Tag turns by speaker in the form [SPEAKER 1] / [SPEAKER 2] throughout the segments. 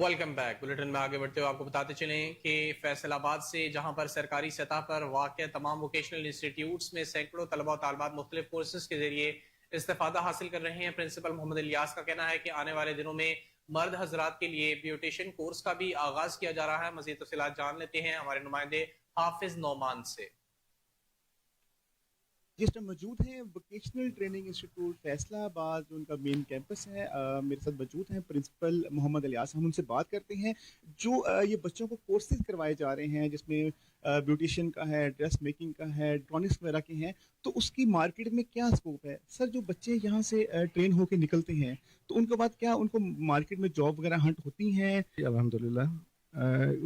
[SPEAKER 1] Welcome back. Bulletin میں آگے بڑھتے ہوئے آپ کو بتاتے چلیں کہ فیصل آباد سے جہاں پر سرکاری سطح پر واقع تمام ووکیشنل انسٹیٹیوٹس میں سینکڑوں طلبہ و طالبات مختلف کورسز کے ذریعے استفادہ حاصل کر رہے ہیں. پرنسپل محمد الیاس کا کہنا ہے کہ آنے والے دنوں میں مرد حضرات کے لیے بیوٹیشن کورس کا بھی آغاز کیا جا رہا ہے. مزید تفصیلات جان لیتے ہیں ہمارے نمائندے حافظ نعمان سے.
[SPEAKER 2] جس ٹائم موجود ہیں ووکیشنل ٹریننگ انسٹیٹیوٹ فیصلہ آباد جو ان کا مین کیمپس ہے. میرے ساتھ موجود ہیں پرنسپل محمد الیاس. ہم ان سے بات کرتے ہیں جو یہ بچوں کو کورسز کروائے جا رہے ہیں جس میں بیوٹیشین کا ہے, ڈریس میکنگ کا ہے, الیکٹرانکس وغیرہ کے ہیں, تو اس کی مارکیٹ میں کیا اسکوپ ہے سر؟ جو بچے یہاں سے ٹرین ہو کے نکلتے ہیں تو ان کے بعد کیا ان کو مارکیٹ میں جاب وغیرہ ہنٹ ہوتی ہیں؟
[SPEAKER 3] الحمدللہ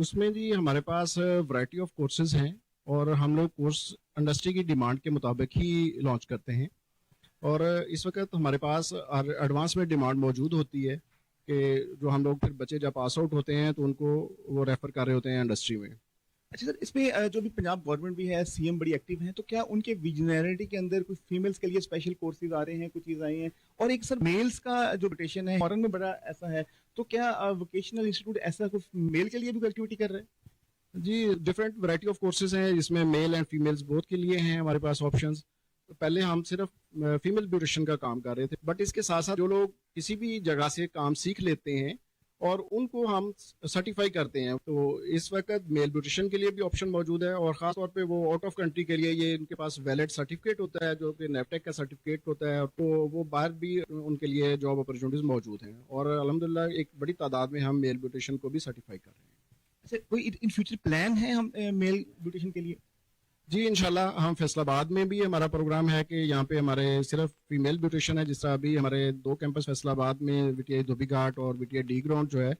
[SPEAKER 3] اس میں جی ہمارے پاس ورائٹی آف کورسز ہیں اور ہم لوگ کورس انڈسٹری کی ڈیمانڈ کے مطابق ہی لانچ کرتے ہیں. اور اس وقت ہمارے پاس ایڈوانس میں ڈیمانڈ موجود ہوتی ہے کہ جو ہم لوگ پھر بچے جب پاس آؤٹ ہوتے ہیں تو ان کو وہ ریفر کر رہے ہوتے ہیں انڈسٹری میں.
[SPEAKER 2] اچھا سر, اس میں جو بھی پنجاب گورنمنٹ بھی ہے, سی ایم بڑی ایکٹیو ہیں, تو کیا ان کے ویژنریٹی کے اندر کوئی فیمیلز کے لیے اسپیشل کورسز آ رہے ہیں, کچھ چیز آئی ہیں؟ اور ایک سر میلز کا جو روٹیشن ہے فارن میں بڑا ایسا ہے, تو کیا ووکیشنل انسٹیٹیوٹ ایسا کوئی میل کے لیے بھی ایکٹیویٹی کر رہے ہیں؟
[SPEAKER 3] جی ڈفرینٹ ورائٹی آف کورسز ہیں جس میں میل اینڈ فیمیلز بوتھ کے لیے ہیں ہمارے پاس آپشنز. پہلے ہم صرف فیمیل بیوٹیشن کا کام کر رہے تھے, بٹ اس کے ساتھ ساتھ جو لوگ کسی بھی جگہ سے کام سیکھ لیتے ہیں اور ان کو ہم سرٹیفائی کرتے ہیں, تو اس وقت میل بیوٹیشن کے لیے بھی آپشن موجود ہے. اور خاص طور پہ وہ آؤٹ آف کنٹری کے لیے یہ ان کے پاس ویلڈ سرٹیفکیٹ ہوتا ہے جو کہ نیپٹیک کا سرٹیفکیٹ ہوتا ہے, تو وہ باہر بھی ان کے لیے جاب اپرچونیٹیز موجود ہیں. اور الحمدللہ ایک بڑی تعداد میں ہم میل بیوٹیشن کو بھی سرٹیفائی کر رہے ہیں.
[SPEAKER 2] اچھا, کوئی ان فیوچر پلان ہے ہم میل بیوٹیشن کے لیے؟
[SPEAKER 3] جی انشاءاللہ ہم فیصل آباد میں بھی ہمارا پروگرام ہے کہ یہاں پہ ہمارے صرف فیمیل بیوٹیشن ہے. جس طرح ابھی ہمارے 2 کیمپس فیصل آباد میں وی ٹی آئی دھوبی گھاٹ اور V T I D ground جو ہے